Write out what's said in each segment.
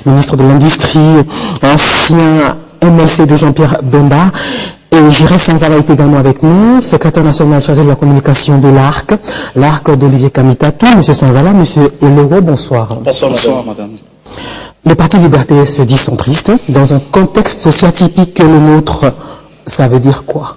ministre de l'Industrie, ancien MLC de Jean-Pierre Bemba. Et J'irai Sanzala est également avec nous, secrétaire national chargé de la communication de l'ARC d'Olivier Kamitatou. Monsieur Sanzala, monsieur Elero, bonsoir. Bonsoir, madame. Le Parti Liberté se dit centriste. Dans un contexte aussi atypique que le nôtre, ça veut dire quoi?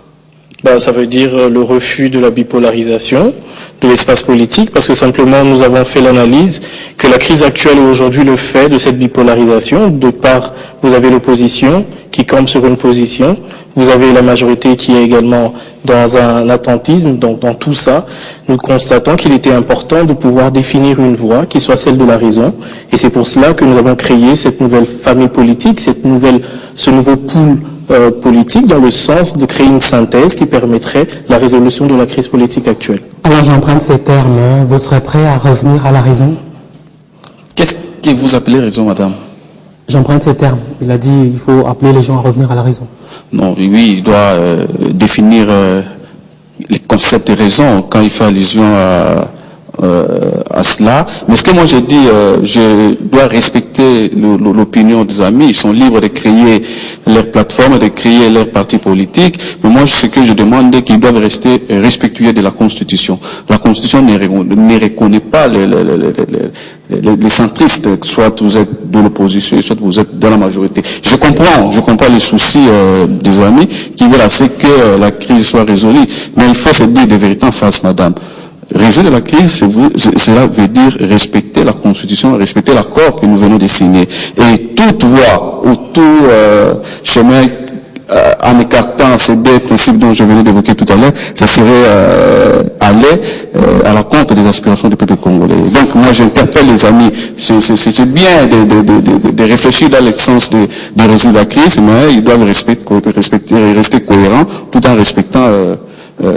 Ça veut dire le refus de la bipolarisation de l'espace politique, parce que simplement nous avons fait l'analyse que la crise actuelle est aujourd'hui le fait de cette bipolarisation. De part, vous avez l'opposition qui campe sur une position, vous avez la majorité qui est également dans un attentisme. Donc dans tout ça, nous constatons qu'il était important de pouvoir définir une voie qui soit celle de la raison, et c'est pour cela que nous avons créé cette nouvelle famille politique, ce nouveau pool politique, dans le sens de créer une synthèse qui permettrait la résolution de la crise politique actuelle. Alors j'emprunte ces termes, vous serez prêt à revenir à la raison? Qu'est-ce que vous appelez raison, madame? J'emprunte ces termes. Il a dit qu'il faut appeler les gens à revenir à la raison. Non, oui, il doit définir les concepts de raison quand il fait allusion à cela. Mais ce que moi j'ai dit, je dois respecter l'opinion des amis. Ils sont libres de créer leur plateforme, de créer leur parti politique. Mais moi, ce que je demande, c'est qu'ils doivent rester respectueux de la Constitution. La Constitution ne reconnaît pas les centristes, soit vous êtes de l'opposition, soit vous êtes dans la majorité. Je comprends les soucis des amis qui veulent assez que la crise soit résolue. Mais il faut se dire des vérités en face, madame. Résoudre la crise, cela veut dire respecter la Constitution, respecter l'accord que nous venons de signer. Et toute voie ou tout chemin en écartant ces deux principes dont je venais d'évoquer tout à l'heure, ça serait aller à la compte des aspirations du peuple congolais. Donc moi j'interpelle les amis, c'est bien de réfléchir dans le sens de résoudre la crise, mais ils doivent respecter et rester cohérents tout en respectant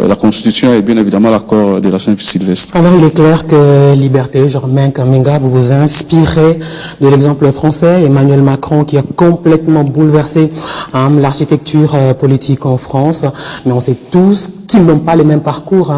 la Constitution et bien évidemment l'accord de la Saint-Sylvestre. Alors il est clair que Liberté, Germain Kamenga, vous vous inspirez de l'exemple français, Emmanuel Macron qui a complètement bouleversé l'architecture politique en France, mais on sait tous qu'ils n'ont pas les mêmes parcours.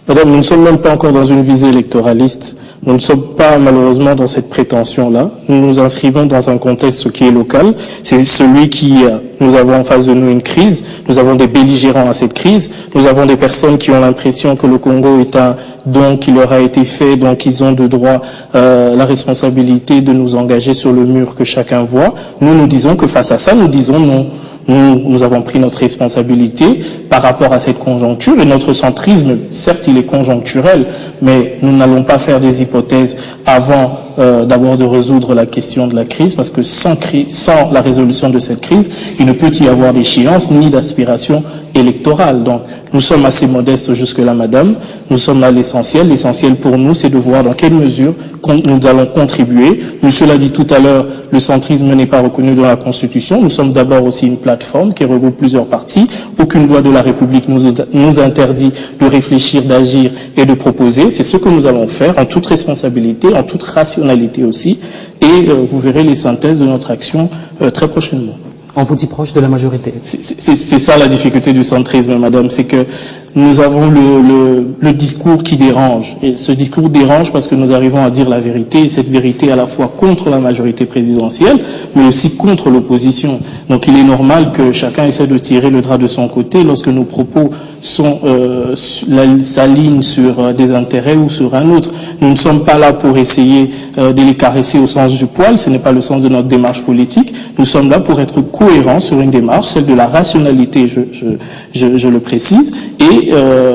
Madame, nous ne sommes même pas encore dans une visée électoraliste. Nous ne sommes pas malheureusement dans cette prétention-là. Nous nous inscrivons dans un contexte qui est local. C'est celui qui, nous avons en face de nous une crise. Nous avons des belligérants à cette crise. Nous avons des personnes qui ont l'impression que le Congo est un don qui leur a été fait, donc ils ont de droit la responsabilité de nous engager sur le mur que chacun voit. Nous disons que face à ça, nous disons non. Nous avons pris notre responsabilité par rapport à cette conjoncture, et notre centrisme, certes, il est conjoncturel, mais nous n'allons pas faire des hypothèses avant d'abord de résoudre la question de la crise, parce que sans la résolution de cette crise, il ne peut y avoir d'échéance ni d'aspiration électorale. Donc, nous sommes assez modestes jusque-là, madame. Nous sommes à l'essentiel. L'essentiel pour nous, c'est de voir dans quelle mesure nous allons contribuer. Monsieur l'a dit tout à l'heure, le centrisme n'est pas reconnu dans la Constitution. Nous sommes d'abord aussi une plateforme qui regroupe plusieurs partis. Aucune loi de la République nous interdit de réfléchir, d'agir et de proposer. C'est ce que nous allons faire en toute responsabilité, en toute rationalité aussi. Et vous verrez les synthèses de notre action très prochainement. On vous dit proche de la majorité. C'est ça la difficulté du centrisme, madame, c'est que nous avons le discours qui dérange. Et ce discours dérange parce que nous arrivons à dire la vérité, et cette vérité à la fois contre la majorité présidentielle, mais aussi contre l'opposition. Donc il est normal que chacun essaie de tirer le drap de son côté lorsque nos propos s'alignent sur des intérêts ou sur un autre. Nous ne sommes pas là pour essayer de les caresser au sens du poil, ce n'est pas le sens de notre démarche politique. Nous sommes là pour être cohérents sur une démarche, celle de la rationalité, je le précise, et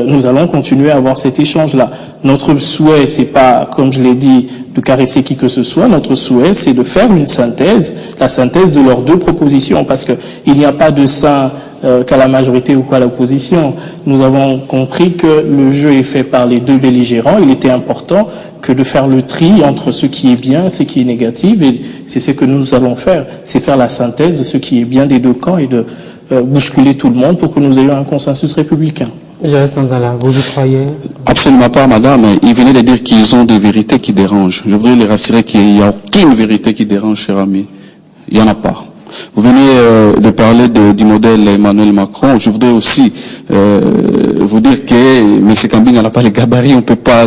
nous allons continuer à avoir cet échange-là. Notre souhait, c'est pas, comme je l'ai dit, de caresser qui que ce soit. Notre souhait, c'est de faire une synthèse, la synthèse de leurs deux propositions, parce que il n'y a pas de saint qu'à la majorité ou qu'à l'opposition. Nous avons compris que le jeu est fait par les deux belligérants. Il était important que de faire le tri entre ce qui est bien et ce qui est négatif, et c'est ce que nous allons faire, c'est faire la synthèse de ce qui est bien des deux camps et de bousculer tout le monde pour que nous ayons un consensus républicain. J'irai Sanzala, vous y croyez? Absolument pas, madame. Il venait de dire qu'ils ont des vérités qui dérangent. Je voudrais les rassurer qu'il n'y a aucune vérité qui dérange, cher ami. Il n'y en a pas. Vous venez de parler du modèle Emmanuel Macron. Je voudrais aussi vous dire que M. Kambinga n'a pas les gabarits. On ne peut pas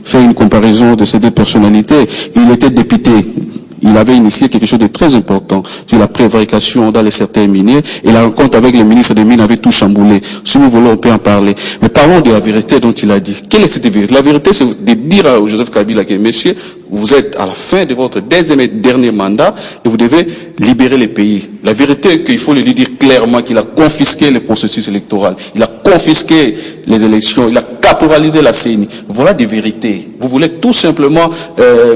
faire une comparaison de ces deux personnalités. Il était député. il avait initié quelque chose de très important sur la prévarication dans les secteurs miniers, et la rencontre avec le ministre des Mines avait tout chamboulé. Si vous voulez, on peut en parler. Mais parlons de la vérité dont il a dit. Quelle est cette vérité? La vérité, c'est de dire à Joseph Kabila que, monsieur, vous êtes à la fin de votre deuxième et dernier mandat et vous devez libérer les pays. La vérité est qu'il faut lui dire clairement qu'il a confisqué le processus électoral, il a confisqué les élections, il a caporalisé la CENI. Voilà des vérités. Vous voulez tout simplement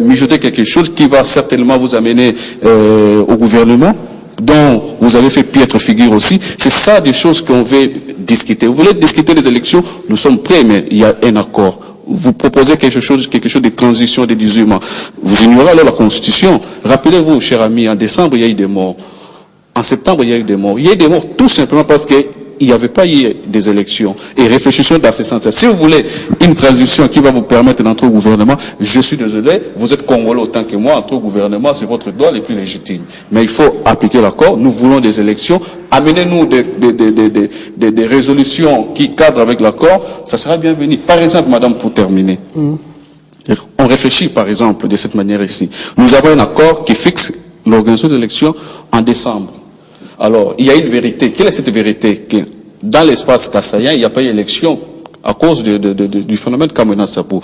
mijoter quelque chose qui va certainement vous amener au gouvernement, dont vous avez fait piètre figure aussi. C'est ça des choses qu'on veut discuter. Vous voulez discuter des élections, nous sommes prêts, mais il y a un accord. Vous proposez quelque chose de transition des 18 mois. Vous ignorez alors la Constitution. Rappelez-vous, cher ami, en décembre, il y a eu des morts. En septembre, il y a eu des morts. Il y a eu des morts tout simplement parce qu'il n'y avait pas eu des élections. Et réfléchissons dans ce sens. Si vous voulez une transition qui va vous permettre d'entrer au gouvernement, je suis désolé, vous êtes Congolais autant que moi, entrer au gouvernement, c'est votre droit le plus légitime. Mais il faut appliquer l'accord. Nous voulons des élections. Amenez-nous des résolutions qui cadrent avec l'accord. Ça sera bienvenu. Par exemple, madame, pour terminer. On réfléchit, par exemple, de cette manière ici. Nous avons un accord qui fixe l'organisation des élections en décembre. Alors, il y a une vérité. Quelle est cette vérité? Que dans l'espace kassaïen, il n'y a pas eu d'élection à cause du phénomène Kamena Sapou.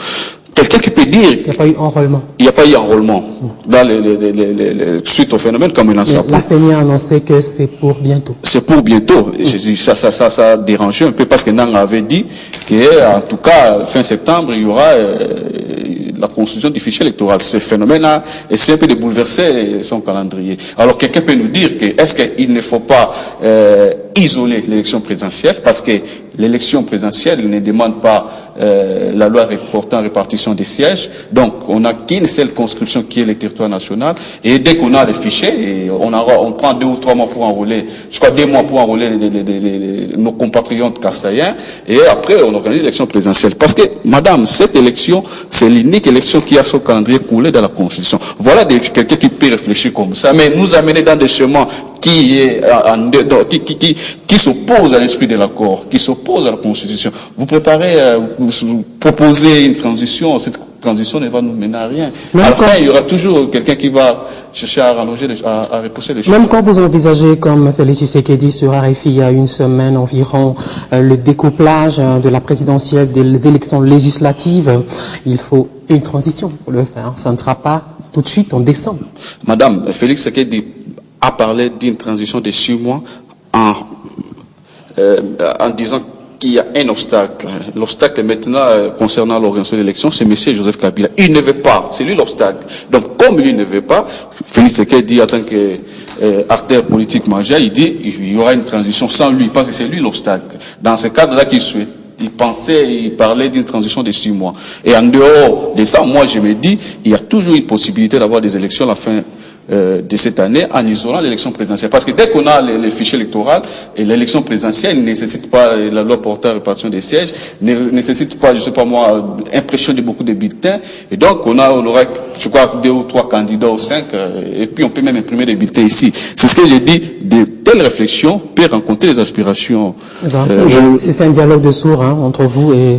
Quelqu'un qui peut dire... Il n'y a pas eu enrôlement. Il n'y a pas eu enrôlement dans suite au phénomène Kamena Sapou. La CENI a annoncé que c'est pour bientôt. C'est pour bientôt. Ça a dérangé un peu parce que Nang avait dit qu'en tout cas, fin septembre, il y aura la constitution du fichier électoral. Ce phénomène-là essaie un peu de bouleverser son calendrier. Alors quelqu'un peut nous dire que est-ce qu'il ne faut pas isoler l'élection présidentielle, parce que l'élection présidentielle ne demande pas la loi portant répartition des sièges. Donc on n'a qu'une seule conscription qui est le territoire national, et dès qu'on a les fichiers, on prend 2 ou 3 mois pour enrôler, je crois 2 mois pour enrôler nos compatriotes kassaïens, et après on organise l'élection présidentielle. Parce que, madame, cette élection, c'est l'unique élection qui a son calendrier coulé dans la Constitution. Voilà quelqu'un qui peut réfléchir comme ça, mais nous amener dans des chemins qui s'oppose à l'esprit de l'accord, qui s'oppose à la Constitution. Vous préparez, vous proposez une transition, cette transition ne va nous mener à rien. À la fin, il y aura toujours quelqu'un qui va chercher à rallonger, à repousser les choses. Même quand vous envisagez, comme Félix Tshisekedi sur RFI il y a une semaine environ, le découplage de la présidentielle des élections législatives, il faut une transition pour le faire. Ça ne sera pas tout de suite en décembre. Madame, Félix Tshisekedi a parlé d'une transition de 6 mois en disant qu'il y a un obstacle. L'obstacle maintenant concernant l'organisation de l'élection, c'est M. Joseph Kabila. Il ne veut pas, c'est lui l'obstacle. Donc comme lui ne veut pas, Félix Tshisekedi dit en tant qu'artère politique majeur, il dit qu'il y aura une transition sans lui, parce que c'est lui l'obstacle. Dans ce cadre-là qu'il souhaite. Il parlait d'une transition de 6 mois. Et en dehors de ça, moi je me dis, il y a toujours une possibilité d'avoir des élections à la fin de cette année en isolant l'élection présidentielle. Parce que dès qu'on a les fichiers électoraux, et l'élection présidentielle ne nécessite pas la loi portant répartition des sièges, ne nécessite pas, je sais pas moi, impression de beaucoup de bulletins. Et donc on aura, je crois, 2 ou 3 candidats ou 5, et puis on peut même imprimer des bulletins ici. C'est ce que j'ai dit, de telles réflexions peuvent rencontrer les aspirations. C'est un dialogue de sourds entre vous et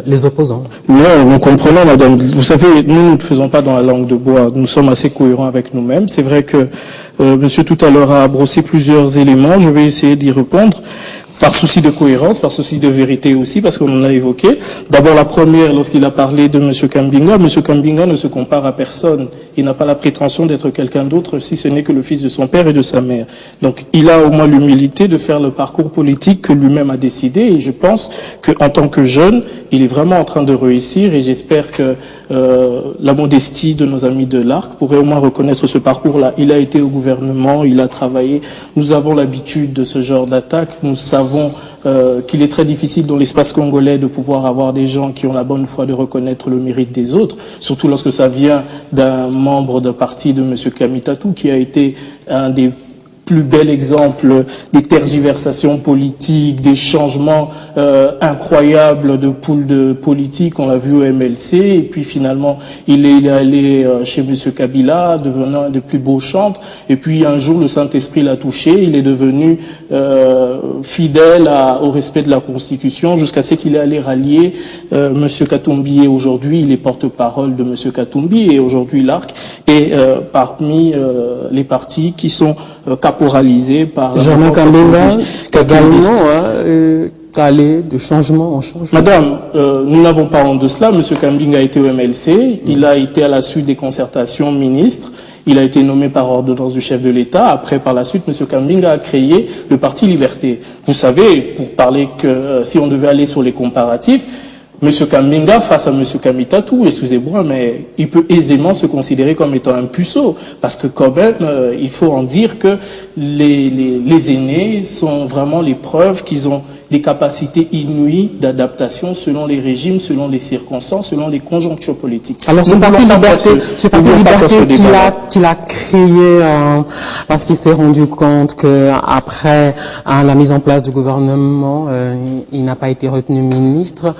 les opposants. Non, nous comprenons, madame. Vous savez, nous ne faisons pas dans la langue de bois. Nous sommes assez cohérents avec nous-mêmes. C'est vrai que monsieur tout à l'heure a brossé plusieurs éléments. Je vais essayer d'y répondre. Par souci de cohérence, par souci de vérité aussi, parce qu'on en a évoqué. D'abord, la première, lorsqu'il a parlé de M. Kambinga, M. Kambinga ne se compare à personne. Il n'a pas la prétention d'être quelqu'un d'autre, si ce n'est que le fils de son père et de sa mère. Donc, il a au moins l'humilité de faire le parcours politique que lui-même a décidé, et je pense qu'en tant que jeune, il est vraiment en train de réussir, et j'espère que la modestie de nos amis de l'ARC pourrait au moins reconnaître ce parcours-là. Il a été au gouvernement, il a travaillé. Nous avons l'habitude de ce genre d'attaque. Nous savons qu'il est très difficile dans l'espace congolais de pouvoir avoir des gens qui ont la bonne foi de reconnaître le mérite des autres, surtout lorsque ça vient d'un membre d'un parti de M. Kamitatou, qui a été un des plus bel exemple des tergiversations politiques, des changements incroyables de poules de politique. On l'a vu au MLC, et puis finalement, il est allé chez M. Kabila, devenant un des plus beaux chantres, et puis un jour, le Saint-Esprit l'a touché, il est devenu fidèle au respect de la Constitution, jusqu'à ce qu'il est allé rallier M. Katumbi, et aujourd'hui, il est porte-parole de M. Katumbi, et aujourd'hui, l'ARC est parmi les partis qui sont caporalisé par la Germain Kambinga, calé de changement en changement. Madame, nous n'avons pas honte de cela. Monsieur Kambinga a été au MLC, il a été à la suite des concertations ministre, il a été nommé par ordonnance du chef de l'État. Après, par la suite, Monsieur Kambinga a créé le Parti Liberté. Vous savez, pour parler que si on devait aller sur les comparatifs, Monsieur Kambinga face à Monsieur Kamitatou, excusez-moi, mais il peut aisément se considérer comme étant un puceau, parce que quand même, il faut en dire que les aînés sont vraiment les preuves qu'ils ont des capacités inouïes d'adaptation selon les régimes, selon les circonstances, selon les conjonctures politiques. Alors ce Parti Liberté qu'il a créé parce qu'il s'est rendu compte que après la mise en place du gouvernement, il n'a pas été retenu ministre,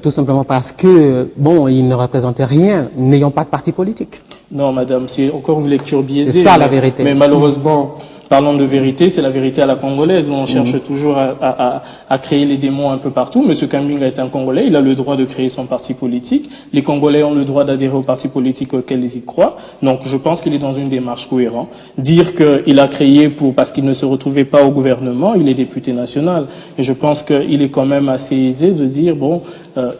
tout simplement parce que bon, il ne représentait rien, n'ayant pas de parti politique. Non, madame, c'est encore une lecture biaisée. C'est ça la vérité. Mais malheureusement, parlons de vérité, c'est la vérité à la congolaise. On cherche toujours à créer les démons un peu partout. Monsieur Kambinga est un Congolais, il a le droit de créer son parti politique. Les Congolais ont le droit d'adhérer au parti politique auquel ils y croient. Donc je pense qu'il est dans une démarche cohérente. Dire qu'il a créé parce qu'il ne se retrouvait pas au gouvernement, il est député national. Et je pense qu'il est quand même assez aisé de dire, bon,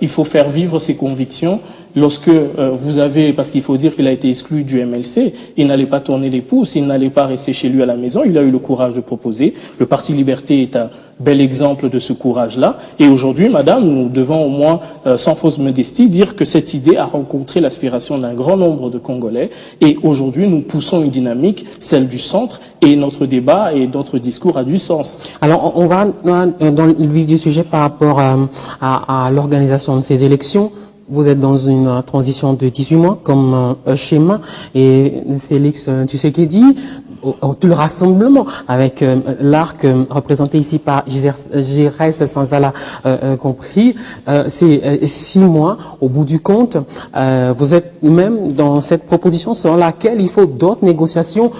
il faut faire vivre ses convictions. Lorsque vous avez, parce qu'il faut dire qu'il a été exclu du MLC, il n'allait pas tourner les pouces, il n'allait pas rester chez lui à la maison, il a eu le courage de proposer. Le Parti Liberté est un bel exemple de ce courage-là. Et aujourd'hui, madame, nous devons au moins, sans fausse modestie, dire que cette idée a rencontré l'aspiration d'un grand nombre de Congolais. Et aujourd'hui, nous poussons une dynamique, celle du centre, et notre débat et notre discours a du sens. Alors, on va dans le vif du sujet par rapport à l'organisation de ces élections. Vous êtes dans une transition de 18 mois comme schéma et Félix Tshisekedi, tout le rassemblement avec l'ARC représenté ici par Giresse Sanzala compris, c'est 6 mois au bout du compte. Vous êtes même dans cette proposition selon laquelle il faut d'autres négociations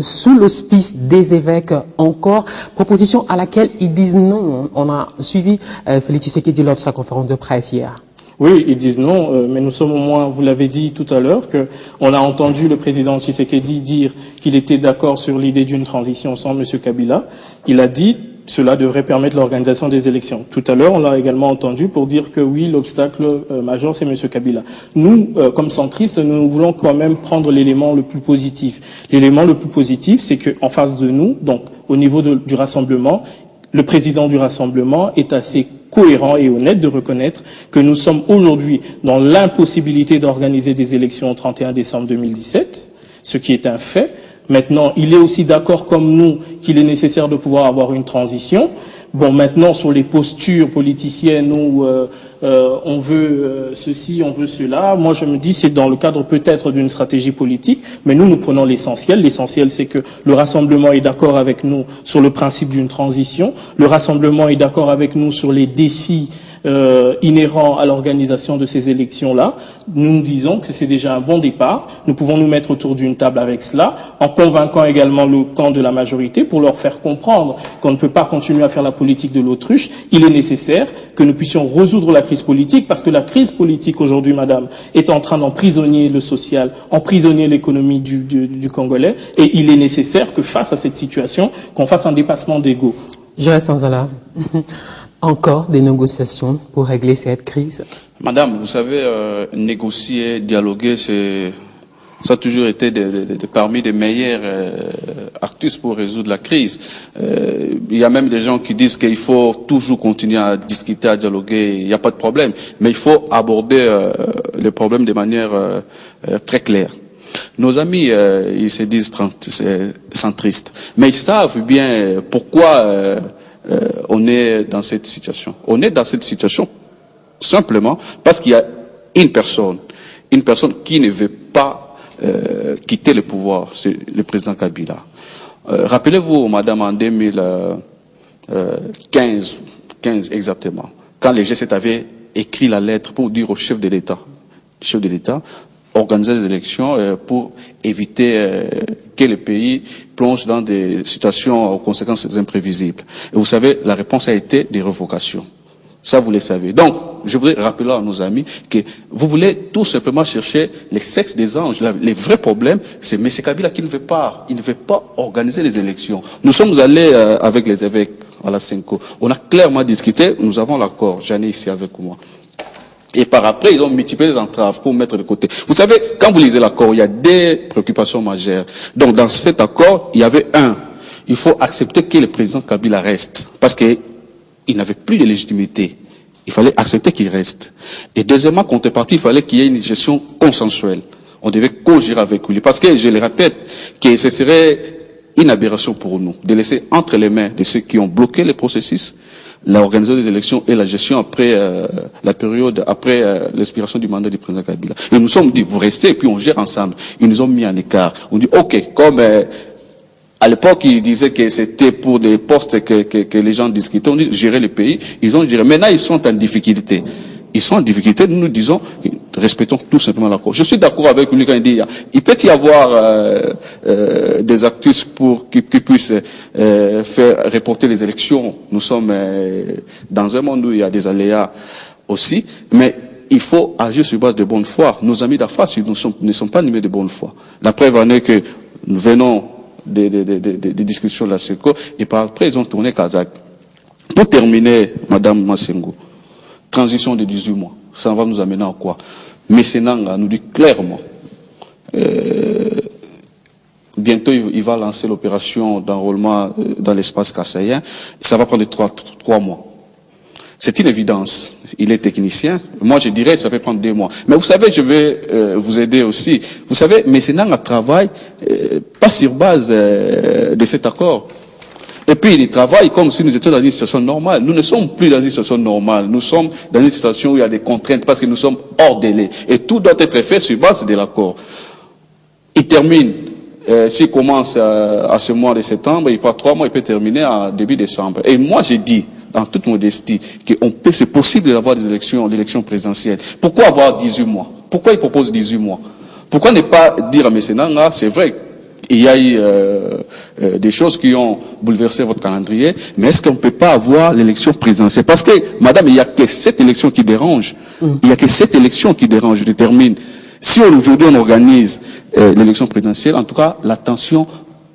sous l'auspice des évêques encore, proposition à laquelle ils disent non. On a suivi Félix Tshisekedi lors de sa conférence de presse hier. Oui, ils disent non, mais nous sommes au moins, vous l'avez dit tout à l'heure, que on a entendu le président Tshisekedi dire qu'il était d'accord sur l'idée d'une transition sans M. Kabila. Il a dit cela devrait permettre l'organisation des élections. Tout à l'heure, on l'a également entendu pour dire que oui, l'obstacle majeur, c'est M. Kabila. Nous, comme centristes, nous voulons quand même prendre l'élément le plus positif. L'élément le plus positif, c'est qu'en face de nous, donc au niveau du rassemblement, le président du rassemblement est assez cohérent et honnête de reconnaître que nous sommes aujourd'hui dans l'impossibilité d'organiser des élections au 31 décembre 2017, ce qui est un fait. Maintenant, il est aussi d'accord comme nous qu'il est nécessaire de pouvoir avoir une transition. Bon, maintenant, sur les postures politiciennes où on veut ceci, on veut cela, moi je me dis c'est dans le cadre peut-être d'une stratégie politique, mais nous prenons l'essentiel. L'essentiel, c'est que le rassemblement est d'accord avec nous sur le principe d'une transition. Le rassemblement est d'accord avec nous sur les défis inhérents à l'organisation de ces élections-là. Nous disons que c'est déjà un bon départ. Nous pouvons nous mettre autour d'une table avec cela, en convainquant également le camp de la majorité pour leur faire comprendre qu'on ne peut pas continuer à faire la politique de l'autruche. Il est nécessaire que nous puissions résoudre la crise politique, parce que la crise politique aujourd'hui, madame, est en train d'emprisonner le social, emprisonner l'économie du Congolais, et il est nécessaire que face à cette situation, qu'on fasse un dépassement d'ego. Giresse Sanzala, encore des négociations pour régler cette crise? Madame, vous savez, négocier, dialoguer, ça a toujours été parmi les meilleurs artistes pour résoudre la crise. Il y a même des gens qui disent qu'il faut toujours continuer à discuter, à dialoguer, il n'y a pas de problème. Mais il faut aborder les problèmes de manière très claire. Nos amis, ils se disent centristes, mais ils savent bien pourquoi on est dans cette situation. On est dans cette situation simplement parce qu'il y a une personne qui ne veut pas quitter le pouvoir, c'est le président Kabila. Rappelez-vous, madame, en 2015 exactement, quand les G7 avaient écrit la lettre pour dire au chef de l'État, organiser les élections pour éviter que le pays plonge dans des situations aux conséquences imprévisibles. Et vous savez, la réponse a été des révocations. Ça, vous le savez. Donc, je voudrais rappeler à nos amis que vous voulez tout simplement chercher les sexes des anges. Les vrais problèmes, c'est M. Kabila qui ne veut pas. Il ne veut pas organiser les élections. Nous sommes allés avec les évêques à la Senko. On a clairement discuté. Nous avons l'accord. J'en ai ici avec moi. Et par après, ils ont multiplié les entraves pour mettre de côté. Vous savez, quand vous lisez l'accord, il y a des préoccupations majeures. Donc, dans cet accord, il y avait il faut accepter que le président Kabila reste. Parce qu'il n'avait plus de légitimité. Il fallait accepter qu'il reste. Et deuxièmement, contrepartie, il fallait qu'il y ait une gestion consensuelle. On devait co-gérer avec lui. Parce que, je le répète, que ce serait une aberration pour nous de laisser entre les mains de ceux qui ont bloqué le processus l'organisation des élections et la gestion après la période, après l'expiration du mandat du président Kabila. Et nous sommes dit, vous restez et puis on gère ensemble. Ils nous ont mis en écart. On dit, ok, comme à l'époque, ils disaient que c'était pour des postes que les gens discutaient, on dit gérer le pays. Ils ont géré. Maintenant, ils sont en difficulté. Ils sont en difficulté. Nous disons, respectons tout simplement l'accord. Je suis d'accord avec lui quand il dit, il peut y avoir des actus pour qu'ils puissent faire reporter les élections. Nous sommes dans un monde où il y a des aléas aussi, mais il faut agir sur base de bonne foi. Nos amis d'affaires ne sont pas animés de bonne foi. La preuve en est que nous venons des discussions de la SECO et par après ils ont tourné Kazakh. Pour terminer, Madame Massengo, transition de 18 mois, ça va nous amener à quoi? Messenanga nous dit clairement, bientôt il va lancer l'opération d'enrôlement dans l'espace kassaïen, ça va prendre 3 mois. C'est une évidence. Il est technicien. Moi, je dirais que ça peut prendre 2 mois. Mais vous savez, je vais vous aider aussi. Vous savez, Messenanga travaille pas sur base de cet accord. Et puis, il travaille comme si nous étions dans une situation normale. Nous ne sommes plus dans une situation normale. Nous sommes dans une situation où il y a des contraintes parce que nous sommes hors délai. Et tout doit être fait sur base de l'accord. Il termine. S'il commence à ce mois de septembre, il part 3 mois, il peut terminer en début décembre. Et moi, j'ai dit, en toute modestie, c'est possible d'avoir des élections présidentielles. Pourquoi avoir 18 mois? Pourquoi il propose 18 mois? Pourquoi ne pas dire à Messenanga, c'est vrai, il y a eu des choses qui ont bouleversé votre calendrier, mais est-ce qu'on ne peut pas avoir l'élection présidentielle? Parce que, madame, il n'y a que cette élection qui dérange. Il n'y a que cette élection qui dérange, je termine. Si aujourd'hui on organise l'élection présidentielle, en tout cas, la tension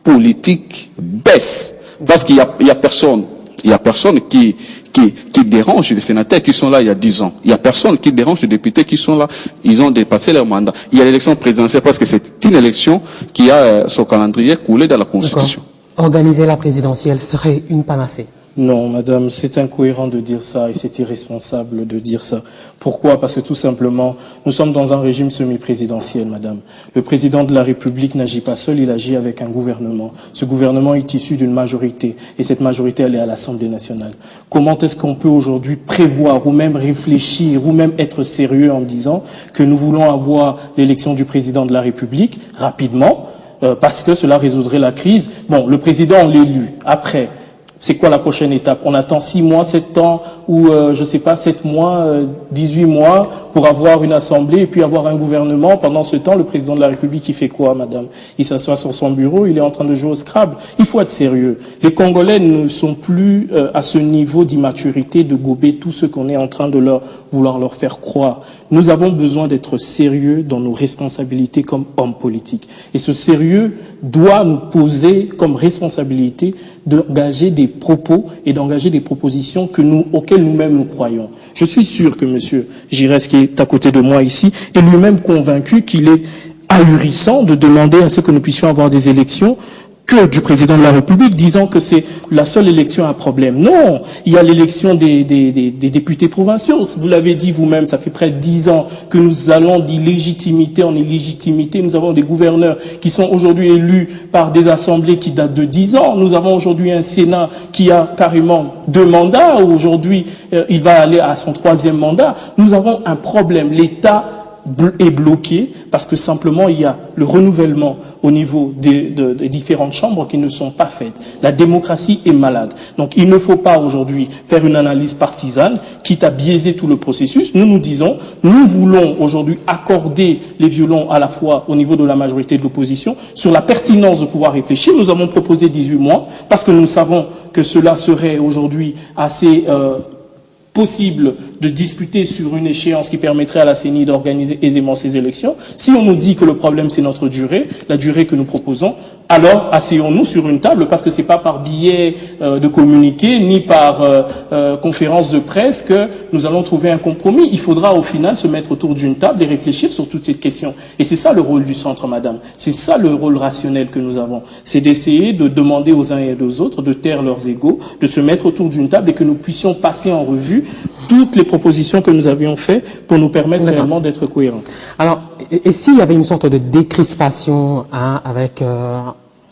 politique baisse. Parce qu'il n'y a personne. Il n'y a personne qui dérange les sénateurs qui sont là il y a 10 ans. Il n'y a personne qui dérange les députés qui sont là. Ils ont dépassé leur mandat. Il y a l'élection présidentielle parce que c'est une élection qui a son calendrier coulé dans la Constitution. Organiser la présidentielle serait une panacée? Non, madame, c'est incohérent de dire ça et c'est irresponsable de dire ça. Pourquoi? Parce que tout simplement, nous sommes dans un régime semi-présidentiel, madame. Le président de la République n'agit pas seul, il agit avec un gouvernement. Ce gouvernement est issu d'une majorité et cette majorité, elle est à l'Assemblée nationale. Comment est-ce qu'on peut aujourd'hui prévoir ou même réfléchir ou même être sérieux en disant que nous voulons avoir l'élection du président de la République rapidement parce que cela résoudrait la crise? Bon, le président, on l'élu. Après, c'est quoi la prochaine étape? On attend 6 mois, 7 ans, ou je sais pas, 7 mois, 18 mois pour avoir une assemblée et puis avoir un gouvernement. Pendant ce temps, le président de la République, il fait quoi, madame? Il s'assoit sur son bureau, il est en train de jouer au Scrabble. Il faut être sérieux. Les Congolais ne sont plus à ce niveau d'immaturité de gober tout ce qu'on est en train de vouloir leur faire croire. Nous avons besoin d'être sérieux dans nos responsabilités comme hommes politiques. Et ce sérieux doit nous poser comme responsabilité d'engager des propos et d'engager des propositions auxquelles nous-mêmes nous croyons. Je suis sûr que M. Giresse, qui est à côté de moi ici, est lui-même convaincu qu'il est ahurissant de demander à ce que nous puissions avoir des élections que du président de la République, disant que c'est la seule élection à problème. Non, il y a l'élection des députés provinciaux. Vous l'avez dit vous-même, ça fait près de 10 ans que nous allons d'illégitimité en illégitimité. Nous avons des gouverneurs qui sont aujourd'hui élus par des assemblées qui datent de 10 ans. Nous avons aujourd'hui un Sénat qui a carrément 2 mandats. Aujourd'hui, il va aller à son 3e mandat. Nous avons un problème. L'État est bloqué parce que simplement il y a le renouvellement au niveau des différentes chambres qui ne sont pas faites. La démocratie est malade. Donc il ne faut pas aujourd'hui faire une analyse partisane, quitte à biaiser tout le processus. Nous disons, nous voulons aujourd'hui accorder les violons à la fois au niveau de la majorité et de l'opposition sur la pertinence de pouvoir réfléchir. Nous avons proposé 18 mois parce que nous savons que cela serait aujourd'hui assez possible de discuter sur une échéance qui permettrait à la CENI d'organiser aisément ces élections. Si on nous dit que le problème c'est notre durée, la durée que nous proposons, alors asseyons-nous sur une table, parce que c'est pas par biais de communiqué ni par conférence de presse que nous allons trouver un compromis. Il faudra au final se mettre autour d'une table et réfléchir sur toutes ces questions. Et c'est ça le rôle du centre, madame. C'est ça le rôle rationnel que nous avons. C'est d'essayer de demander aux uns et aux autres de taire leurs égos, de se mettre autour d'une table et que nous puissions passer en revue toutes les propositions que nous avions faites pour nous permettre réellement d'être cohérents. Alors, et s'il y avait une sorte de décrispation avec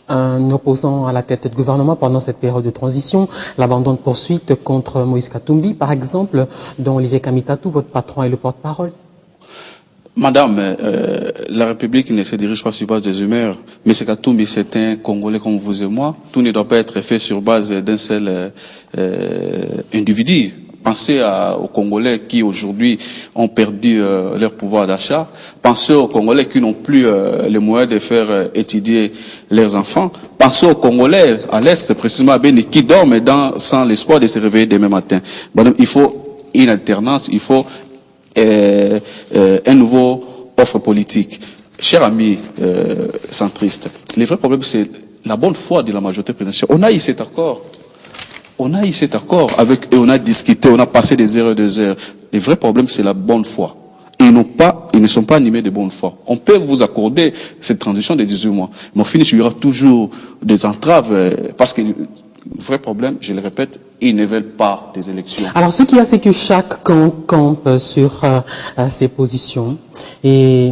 un opposant à la tête du gouvernement pendant cette période de transition, l'abandon de poursuite contre Moïse Katumbi, par exemple, dont Olivier Kamitatou, votre patron, est le porte-parole? Madame, la République ne se dirige pas sur base des humeurs. Mais c'est Katumbi, c'est un Congolais comme vous et moi. Tout ne doit pas être fait sur base d'un seul individu. Pensez aux Congolais qui aujourd'hui ont perdu leur pouvoir d'achat. Pensez aux Congolais qui n'ont plus les moyens de faire étudier leurs enfants. Pensez aux Congolais à l'Est, précisément à Beni, qui dorment sans l'espoir de se réveiller demain matin. Bon, il faut une alternance, il faut un nouveau offre politique. Chers amis centristes, le vrai problème c'est la bonne foi de la majorité présidentielle. On a eu cet accord. On a eu cet accord avec eux, on a discuté, on a passé des heures et des heures. Le vrai problème, c'est la bonne foi. Ils ne sont pas animés de bonne foi. On peut vous accorder cette transition de 18 mois. Mais au finish, il y aura toujours des entraves parce que le vrai problème, je le répète, ils ne veulent pas des élections. Alors, ce qu'il y a, c'est que chaque camp campe sur ses positions. Et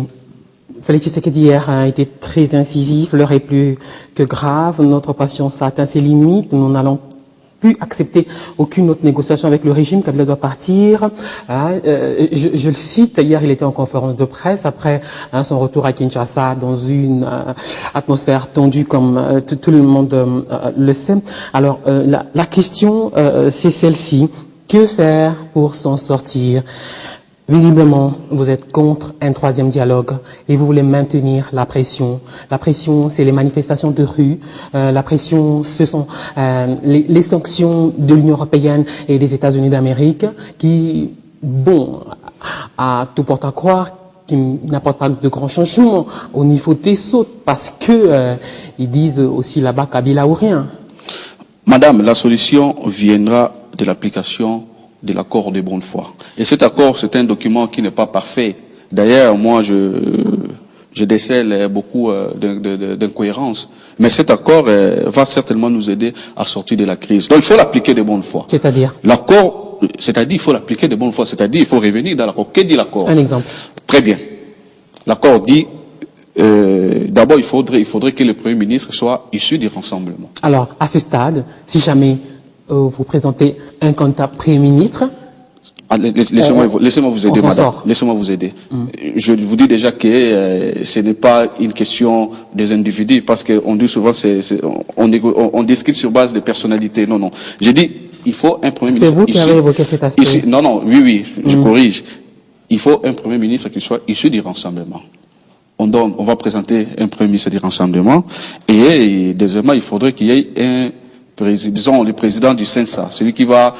Félix Tshisekedi hier a été très incisif, l'heure est plus que grave, notre patience a atteint ses limites, nous n'allons plus accepter aucune autre négociation avec le régime, Kabila doit partir. Je le cite, hier il était en conférence de presse après son retour à Kinshasa dans une atmosphère tendue comme tout le monde le sait. Alors la question c'est celle-ci, que faire pour s'en sortir? Visiblement, vous êtes contre un troisième dialogue et vous voulez maintenir la pression. La pression, c'est les manifestations de rue. La pression, ce sont les sanctions de l'Union européenne et des États-Unis d'Amérique qui, bon, à tout porte à croire, qui n'apportent pas de grands changements au niveau des sautes parce que ils disent aussi là-bas Kabila ou rien. Madame, la solution viendra de l'application de l'accord de bonne foi. Et cet accord, c'est un document qui n'est pas parfait. D'ailleurs, moi, je décèle beaucoup d'incohérences. Mais cet accord va certainement nous aider à sortir de la crise. Donc, il faut l'appliquer de bonne foi. C'est-à-dire? L'accord, c'est-à-dire, il faut l'appliquer de bonne foi. C'est-à-dire, il faut revenir dans l'accord. Que dit l'accord? Un exemple. Très bien. L'accord dit, d'abord, il faudrait que le Premier ministre soit issu du rassemblement. Alors, à ce stade, si jamais vous présentez un candidat Premier ministre. Laissez-moi vous aider, madame. Laissez-moi vous aider. Je vous dis déjà que ce n'est pas une question des individus, parce qu'on dit souvent on discute sur base de personnalités. Non, non. J'ai dit, il faut un Premier ministre. C'est vous qui avez évoqué cet aspect. Ici, non, oui, je corrige. Il faut un Premier ministre qui soit issu du rassemblement. On va présenter un Premier ministre du rassemblement, et deuxièmement, il faudrait qu'il y ait disons le président du CENSA, celui qui va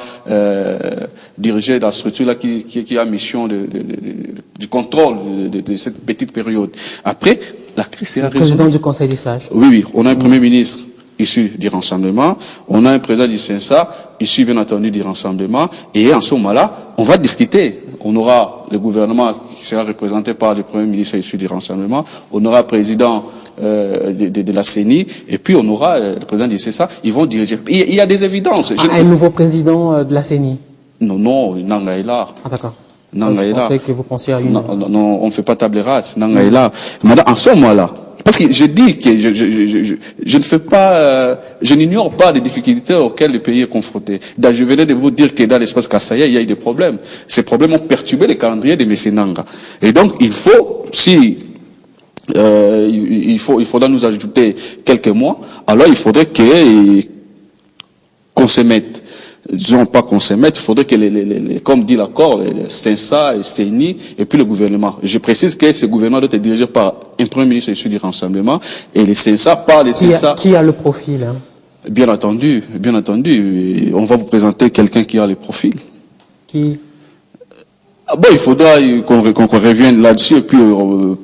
diriger la structure là qui a mission du contrôle de cette petite période. Après, la crise sera résolue. Président du Conseil des sages. Oui, on a un Premier ministre issu du rassemblement, on a un président du CENSA issu bien entendu du rassemblement, et en ce moment-là, on va discuter. On aura le gouvernement qui sera représenté par le Premier ministre issu du rassemblement, on aura le président de la CENI, et puis on aura le président du CESA, ils vont diriger. Il y a des évidences. Un nouveau président de la CENI? Non, Nanga est là. Ah d'accord. Nanga est là. Je pensais que vous pensiez à une... Non, on ne fait pas table rase. Nanga est là. Madame, en ce moment-là, Parce que je dis que je ne fais pas, je n'ignore pas les difficultés auxquelles le pays est confronté. Je venais de vous dire que dans l'espace Kassaya, il y a eu des problèmes. Ces problèmes ont perturbé le calendrier de Messenanga. Et donc, il faut, il faudra nous ajouter quelques mois, alors il faudrait qu'on se mette. Disons pas qu'on se mette, il faudrait que comme dit l'accord, le CENSA, le CENI, et puis le gouvernement. Je précise que ce gouvernement doit être dirigé par un premier ministre issu du Rassemblement, et le CENSA, par le CENSA. Qui a le profil, hein? Bien entendu. On va vous présenter quelqu'un qui a le profil. Qui? Bon, il faudra qu'on revienne là-dessus, et puis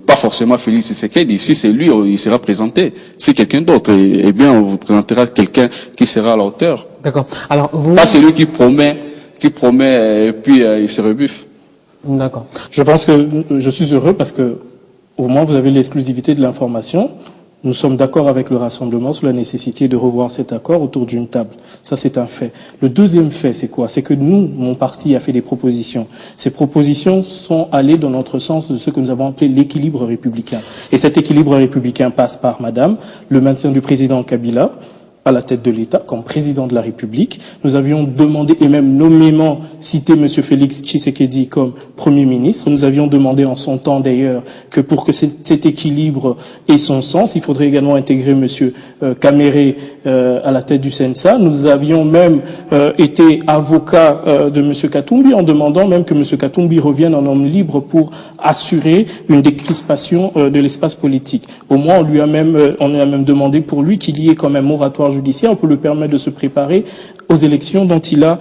pas forcément Félix Tshisekedi. Si c'est lui, il sera présenté. Si quelqu'un d'autre, eh bien, on vous présentera quelqu'un qui sera à la hauteur. D'accord. Alors, vous... Pas celui qui promet, et puis il se rebuffe. D'accord. Je pense que je suis heureux parce que, au moins, vous avez l'exclusivité de l'information. Nous sommes d'accord avec le Rassemblement sur la nécessité de revoir cet accord autour d'une table. Ça, c'est un fait. Le deuxième fait, c'est quoi? C'est que nous, mon parti a fait des propositions. Ces propositions sont allées dans notre sens de ce que nous avons appelé l'équilibre républicain. Et cet équilibre républicain passe par, madame, le maintien du président Kabila à la tête de l'État, comme président de la République. Nous avions demandé, et même nommément cité M. Félix Tshisekedi comme Premier ministre. Nous avions demandé en son temps, d'ailleurs, que pour que cet équilibre ait son sens, il faudrait également intégrer M. Kamere à la tête du CENSA. Nous avions même été avocat de M. Katumbi, en demandant même que M. Katumbi revienne en homme libre pour assurer une décrispation de l'espace politique. Au moins, on a même demandé pour lui qu'il y ait quand même moratoire judiciaire pour lui permettre de se préparer aux élections dont il a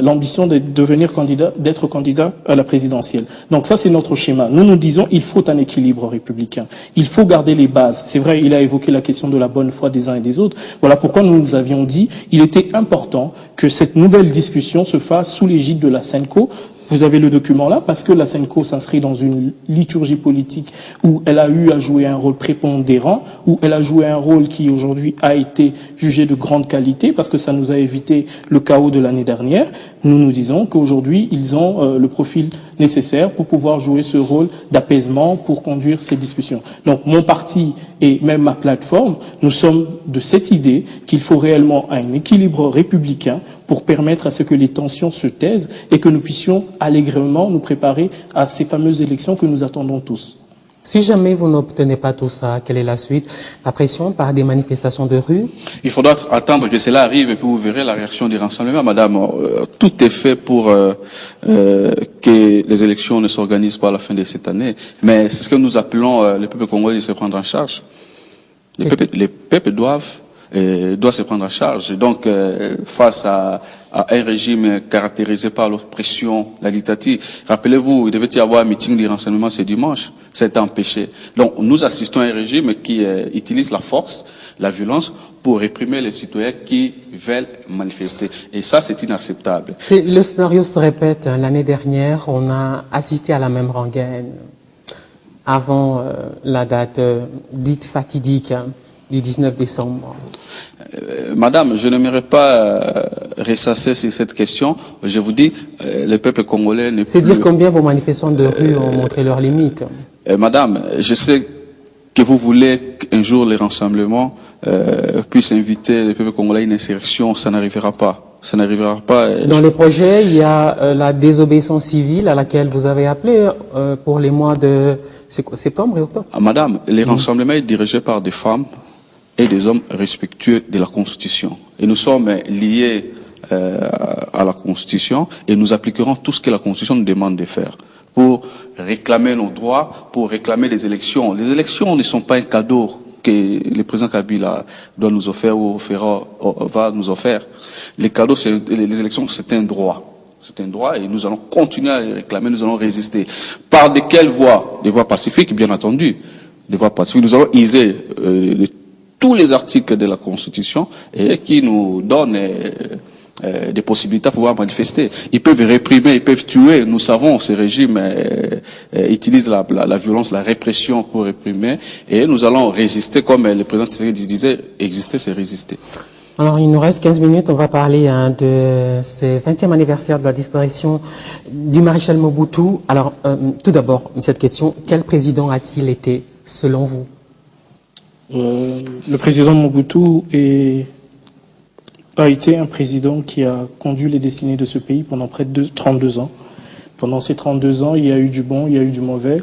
l'ambition de devenir candidat, d'être candidat à la présidentielle. Donc ça, c'est notre schéma. Nous disons il faut un équilibre républicain. Il faut garder les bases. C'est vrai, il a évoqué la question de la bonne foi des uns et des autres. Voilà pourquoi nous avions dit il était important que cette nouvelle discussion se fasse sous l'égide de la SENCO. Vous avez le document là, parce que la SENCO s'inscrit dans une liturgie politique où elle a eu à jouer un rôle prépondérant, où elle a joué un rôle qui aujourd'hui a été jugé de grande qualité, parce que ça nous a évité le chaos de l'année dernière. Nous disons qu'aujourd'hui, ils ont le profil nécessaire pour pouvoir jouer ce rôle d'apaisement, pour conduire ces discussions. Donc mon parti et même ma plateforme, nous sommes de cette idée qu'il faut réellement un équilibre républicain pour permettre à ce que les tensions se taisent et que nous puissions allègrement nous préparer à ces fameuses élections que nous attendons tous. Si jamais vous n'obtenez pas tout ça, quelle est la suite? La pression par des manifestations de rue? Il faudra attendre que cela arrive et puis vous verrez la réaction des rassemblements. Madame, tout est fait pour que les élections ne s'organisent pas à la fin de cette année. Mais c'est ce que nous appelons le peuple congolais de se prendre en charge. Les peuples doivent se prendre en charge. Donc, face à un régime caractérisé par l'oppression, la dictature, rappelez-vous, il devait y avoir un meeting du renseignement ce dimanche, ça a été empêché. Donc, nous assistons à un régime qui utilise la force, la violence, pour réprimer les citoyens qui veulent manifester. Et ça, c'est inacceptable. Le scénario se répète. L'année dernière, on a assisté à la même rengaine avant la date dite fatidique du 19 décembre. Madame, je n'aimerais pas ressasser sur cette question. Je vous dis, le peuple congolais n'est plus... C'est dire combien vos manifestants de rue ont montré leurs limites. Madame, je sais que vous voulez qu'un jour les rassemblements puissent inviter le peuple congolais à une insurrection. Ça n'arrivera pas. Ça n'arrivera pas. Dans les projets, il y a la désobéissance civile à laquelle vous avez appelé pour les mois de septembre et octobre. Madame, les rassemblements sont dirigés par des femmes et des hommes respectueux de la Constitution. Et nous sommes liés à la Constitution et nous appliquerons tout ce que la Constitution nous demande de faire pour réclamer nos droits, pour réclamer les élections. Les élections ne sont pas un cadeau que le président Kabila doit nous offrir ou va nous offrir. Les cadeaux, les élections, c'est un droit. C'est un droit et nous allons continuer à les réclamer, nous allons résister. Par de quelles voies? Des voies pacifiques, bien entendu. Des voies pacifiques. Nous allons user tous les articles de la Constitution et qui nous donnent des possibilités à pouvoir manifester. Ils peuvent réprimer, ils peuvent tuer. Nous savons, ces régimes utilisent la violence, la répression pour réprimer et nous allons résister comme le président Tshisekedi disait, exister c'est résister. Alors, il nous reste 15 minutes. On va parler de ce 20e anniversaire de la disparition du maréchal Mobutu. Alors, tout d'abord, cette question, quel président a-t-il été, selon vous? Le président Mobutu a été un président qui a conduit les destinées de ce pays pendant près de 32 ans. Pendant ces 32 ans, il y a eu du bon, il y a eu du mauvais.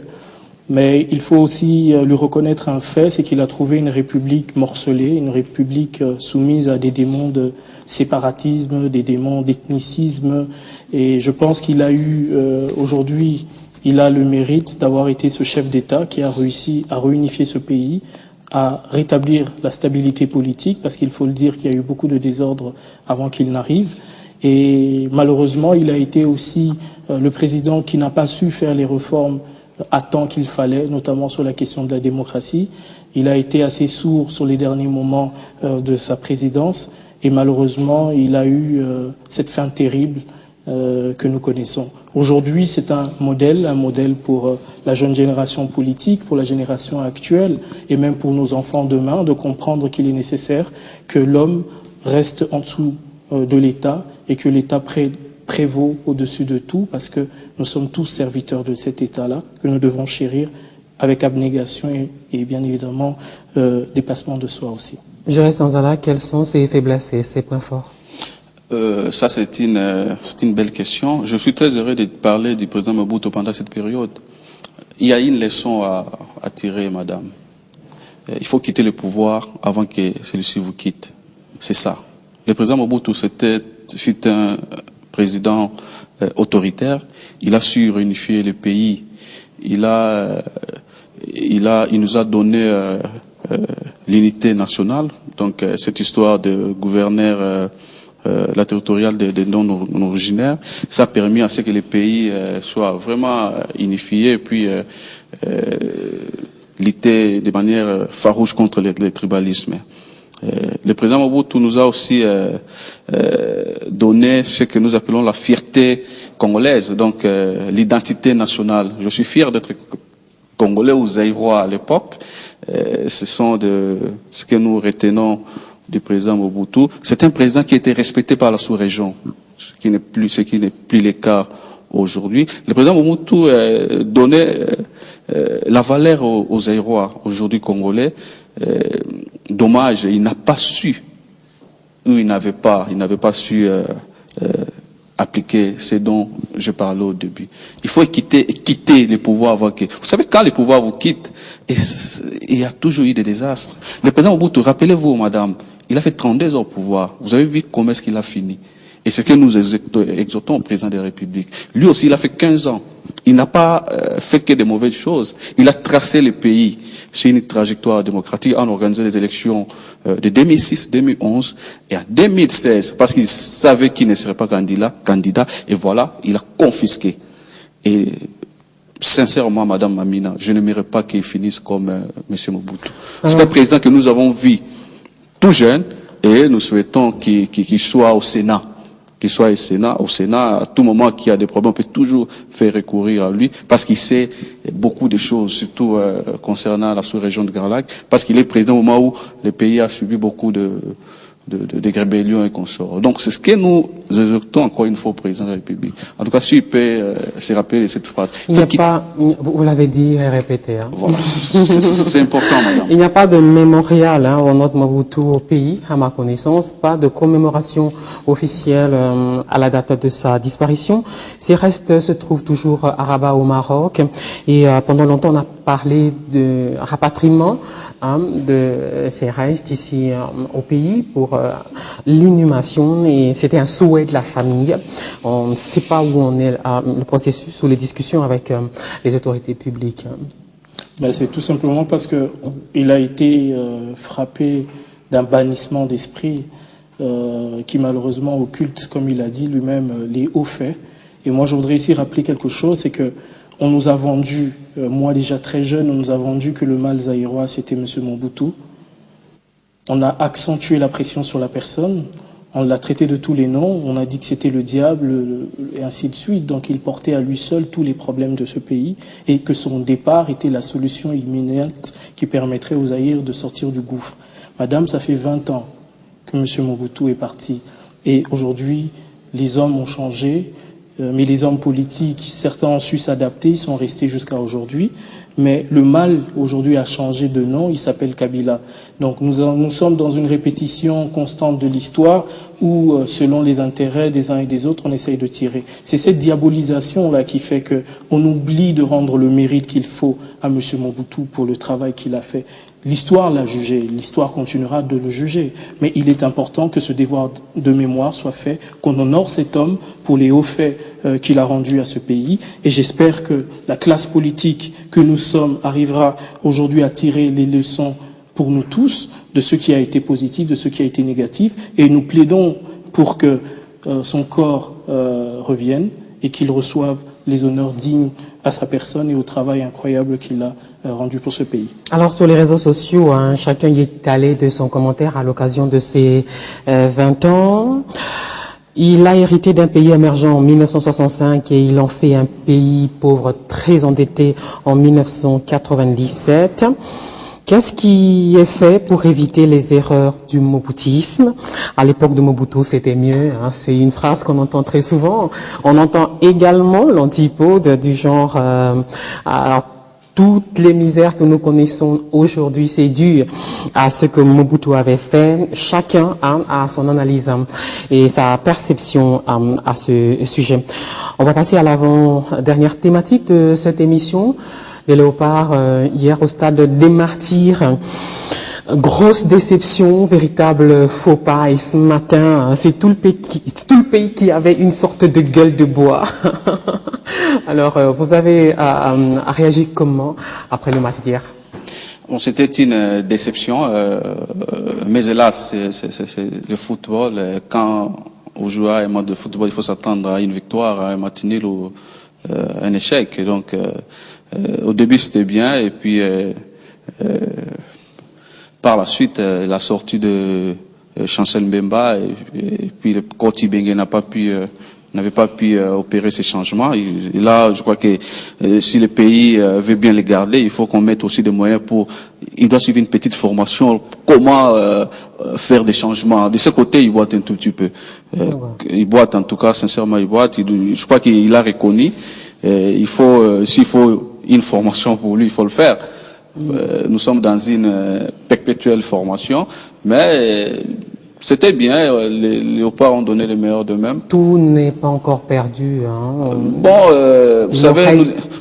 Mais il faut aussi lui reconnaître un fait, c'est qu'il a trouvé une république morcelée, une république soumise à des démons de séparatisme, des démons d'ethnicisme. Et je pense qu'il a eu, aujourd'hui, il a le mérite d'avoir été ce chef d'État qui a réussi à réunifier ce pays, à rétablir la stabilité politique, parce qu'il faut le dire qu'il y a eu beaucoup de désordre avant qu'il n'arrive. Et malheureusement, il a été aussi le président qui n'a pas su faire les réformes à temps qu'il fallait, notamment sur la question de la démocratie. Il a été assez sourd sur les derniers moments de sa présidence et malheureusement, il a eu cette fin terrible que nous connaissons. Aujourd'hui, c'est un modèle pour la jeune génération politique, pour la génération actuelle et même pour nos enfants demain, de comprendre qu'il est nécessaire que l'homme reste en dessous de l'État et que l'État prévaut au-dessus de tout, parce que nous sommes tous serviteurs de cet État-là, que nous devons chérir avec abnégation et bien évidemment dépassement de soi aussi. Je reste dans là, quelles sont ses faiblesses et ses points forts? Ça, c'est une belle question. Je suis très heureux de parler du président Mobutu pendant cette période. Il y a une leçon à tirer, madame. Il faut quitter le pouvoir avant que celui-ci vous quitte. C'est ça. Le président Mobutu, fut un président autoritaire. Il a su réunifier le pays. Il nous a donné l'unité nationale. Donc cette histoire de gouverneur la territoriale des non-originaires, ça a permis à ce que le pays soit vraiment unifié et puis lutter de manière farouche contre le tribalisme. Le président Mobutu nous a aussi donné ce que nous appelons la fierté congolaise, donc l'identité nationale. Je suis fier d'être congolais ou zaïrois à l'époque. Ce sont ce que nous retenons du président Mobutu. C'est un président qui était respecté par la sous-région, ce qui n'est plus le cas aujourd'hui. Le président Mobutu donnait la valeur aux Zaïrois aujourd'hui congolais. Dommage, il n'a pas su, ou il n'avait pas su appliquer ce dont je parlais au début. Il faut quitter les pouvoirs avant que... Vous savez, quand les pouvoirs vous quittent, il y a toujours eu des désastres. Le président Mobutu, rappelez-vous, madame, il a fait 32 ans au pouvoir. Vous avez vu comment est-ce qu'il a fini. Et c'est ce que nous exhortons au président de la République. Lui aussi, il a fait 15 ans. Il n'a pas fait que de mauvaises choses. Il a tracé le pays sur une trajectoire démocratique en organisant les élections de 2006, 2011 et en 2016, parce qu'il savait qu'il ne serait pas candidat. Et voilà, il a confisqué. Et sincèrement, madame Mamina, je n'aimerais pas qu'il finisse comme M. Mobutu. C'est un président que nous avons vu tout jeune et nous souhaitons qu'il soit au Sénat. Qu'il soit au Sénat, à tout moment qu'il y a des problèmes, on peut toujours faire recourir à lui, parce qu'il sait beaucoup de choses, surtout concernant la sous-région de Grand Lac, parce qu'il est président au moment où le pays a subi beaucoup de rébellions et consorts. Donc c'est ce que nous exhortons encore une fois au président de la République. En tout cas, s'il peut se rappeler de cette phrase. Il n'y a pas, vous l'avez dit et répété. Hein. Voilà, c'est important, madame. Il n'y a pas de mémorial au notre Mobutu au pays, à ma connaissance, pas de commémoration officielle à la date de sa disparition. Ses restes se trouvent toujours à Rabat au Maroc et pendant longtemps on a parlé de rapatriement de ses restes ici au pays pour l'inhumation et c'était un souhait de la famille. On ne sait pas où on est le processus ou les discussions avec les autorités publiques. Ben, c'est tout simplement parce que il a été frappé d'un bannissement d'esprit qui malheureusement occulte, comme il a dit lui-même, les hauts faits. Et moi, je voudrais ici rappeler quelque chose, c'est que on nous a vendu, moi déjà très jeune, on nous a vendu que le mal zaïrois, c'était M. Mobutu. On a accentué la pression sur la personne, on l'a traité de tous les noms, on a dit que c'était le diable, et ainsi de suite. Donc il portait à lui seul tous les problèmes de ce pays, et que son départ était la solution imminente qui permettrait aux Zaïres de sortir du gouffre. Madame, ça fait 20 ans que M. Mobutu est parti, et aujourd'hui, les hommes ont changé, mais les hommes politiques, certains ont su s'adapter, ils sont restés jusqu'à aujourd'hui. Mais le mal, aujourd'hui, a changé de nom, il s'appelle Kabila. Donc nous sommes dans une répétition constante de l'histoire où, selon les intérêts des uns et des autres, on essaye de tirer. C'est cette diabolisation-là qui fait qu'on oublie de rendre le mérite qu'il faut à M. Mobutu pour le travail qu'il a fait. L'histoire l'a jugé, l'histoire continuera de le juger. Mais il est important que ce devoir de mémoire soit fait, qu'on honore cet homme pour les hauts faits qu'il a rendus à ce pays. Et j'espère que la classe politique que nous sommes arrivera aujourd'hui à tirer les leçons pour nous tous de ce qui a été positif, de ce qui a été négatif. Et nous plaidons pour que son corps revienne et qu'il reçoive les honneurs dignes à sa personne et au travail incroyable qu'il a rendu pour ce pays. Alors sur les réseaux sociaux, hein, chacun y est allé de son commentaire à l'occasion de ses 20 ans. Il a hérité d'un pays émergent en 1965 et il en fait un pays pauvre très endetté en 1997. Qu'est-ce qui est fait pour éviter les erreurs du mobutisme? À l'époque de Mobutu, c'était mieux. Hein, c'est une phrase qu'on entend très souvent. On entend également l'antipode du genre alors, toutes les misères que nous connaissons aujourd'hui, c'est dû à ce que Mobutu avait fait. Chacun a son analyse et sa perception à ce sujet. On va passer à l'avant-dernière thématique de cette émission. Les Léopards, hier au stade des Martyrs. Grosse déception, véritable faux pas. Et ce matin, c'est tout le pays qui avait une sorte de gueule de bois. Alors, vous avez réagi comment après le match d'hier? Bon, c'était une déception, mais hélas, c'est le football. Quand on joue à un match de football, il faut s'attendre à une victoire, à un match nul ou un échec. Et donc, au début, c'était bien, et puis par la suite, la sortie de Chancel Mbemba et puis le coach Ibenge n'avait pas pu opérer ces changements. Et là, je crois que si le pays veut bien les garder, il faut qu'on mette aussi des moyens pour... Il doit suivre une petite formation. Comment faire des changements. De ce côté, il boite un tout petit peu. Il boite, en tout cas, sincèrement, il boite. Je crois qu'il a reconnu. Il faut, s'il faut une formation pour lui, il faut le faire. Nous sommes dans une perpétuelle formation, mais c'était bien, les Léopards ont donné le meilleur d'eux-mêmes. Tout n'est pas encore perdu. Hein. Bon, vous savez,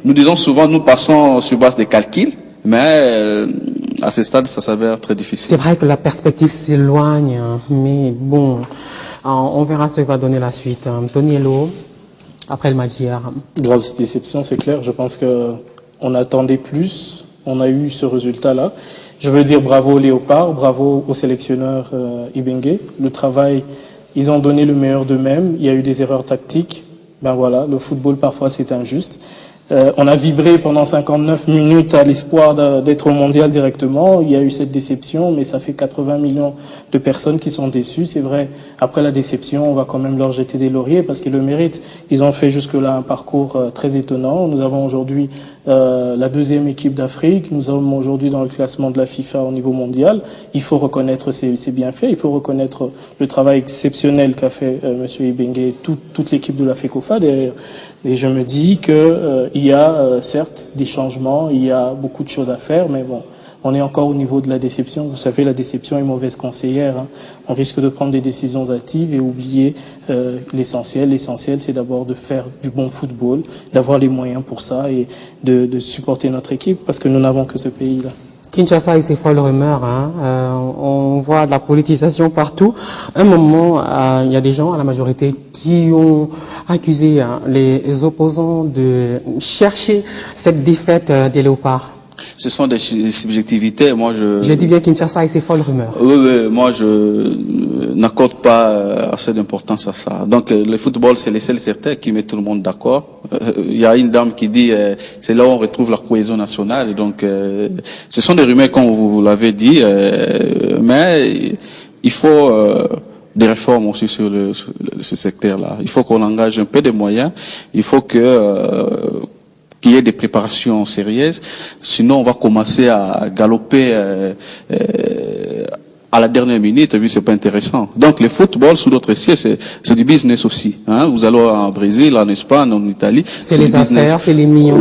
nous disons souvent, nous passons sur base des calculs, mais à ce stade, ça s'avère très difficile. C'est vrai que la perspective s'éloigne, mais bon, on verra ce que va donner la suite. Tony Elo, après le match hier. Grosse déception, c'est clair. Je pense qu'on attendait plus. On a eu ce résultat-là. Je veux dire bravo aux Léopards, bravo aux sélectionneurs Ibenge. Le travail, ils ont donné le meilleur d'eux-mêmes. Il y a eu des erreurs tactiques. Ben voilà, le football parfois c'est injuste. On a vibré pendant 59 minutes à l'espoir d'être au mondial directement. Il y a eu cette déception, mais ça fait 80 millions de personnes qui sont déçues. C'est vrai, après la déception, on va quand même leur jeter des lauriers parce qu'ils le méritent. Ils ont fait jusque-là un parcours très étonnant. Nous avons aujourd'hui la deuxième équipe d'Afrique. Nous sommes aujourd'hui dans le classement de la FIFA au niveau mondial. Il faut reconnaître ses bienfaits. Il faut reconnaître le travail exceptionnel qu'a fait Monsieur Ibenge et toute l'équipe de la FECOFA derrière. Et je me dis que il y a certes des changements, il y a beaucoup de choses à faire, mais bon, on est encore au niveau de la déception. Vous savez, la déception est mauvaise conseillère. Hein. On risque de prendre des décisions hâtives et oublier l'essentiel. L'essentiel, c'est d'abord de faire du bon football, d'avoir les moyens pour ça et de supporter notre équipe, parce que nous n'avons que ce pays-là. Kinshasa et ses folles rumeurs, hein. On voit de la politisation partout. Un moment, il y a des gens à la majorité qui ont accusé les opposants de chercher cette défaite des Léopards. Ce sont des subjectivités. Moi, j'ai dit bien Kinshasa et ses folles rumeurs. Oui, moi, je n'accorde pas assez d'importance à ça. Donc, le football, c'est les seuls certains qui mettent tout le monde d'accord. Il y a une dame qui dit, c'est là où on retrouve la cohésion nationale. Et donc, ce sont des rumeurs, comme vous l'avez dit, mais il faut des réformes aussi sur ce secteur-là. Il faut qu'on engage un peu de moyens. Il faut qu'il y ait des préparations sérieuses, sinon on va commencer à galoper à la dernière minute, oui, c'est pas intéressant. Donc, le football, sous d'autres cieux, c'est du business aussi. Hein. Vous allez en Brésil, en Espagne, en Italie. C'est les affaires, c'est les millions.